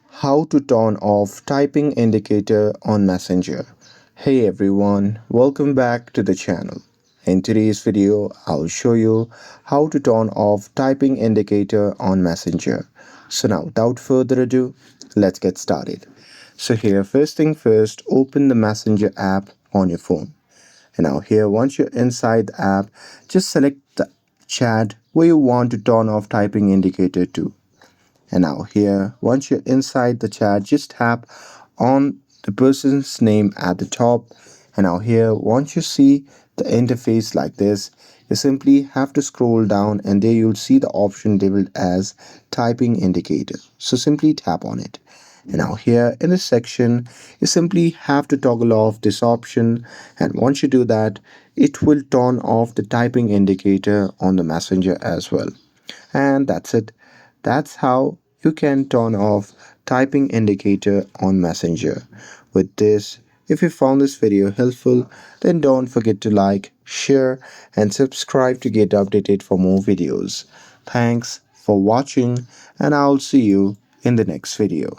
How to turn off typing indicator on Messenger. Hey everyone, welcome back to the channel. In today's video, I'll show you how to turn off typing indicator on Messenger. So now without further ado, let's get started. So here first thing first, open the Messenger app on your phone. And now here once you're inside the app, just select the chat where you want to turn off typing indicator to. And now here, once you're inside the chat, just tap on the person's name at the top. And now here, once you see the interface like this, you simply have to scroll down and there you'll see the option labeled as typing indicator. So simply tap on it. And now here in this section, you simply have to toggle off this option. And once you do that, it will turn off the typing indicator on the messenger as well. And that's it. That's how you can turn off typing indicator on Messenger. With this, if you found this video helpful, then don't forget to like, share, and subscribe to get updated for more videos. Thanks for watching, and I'll see you in the next video.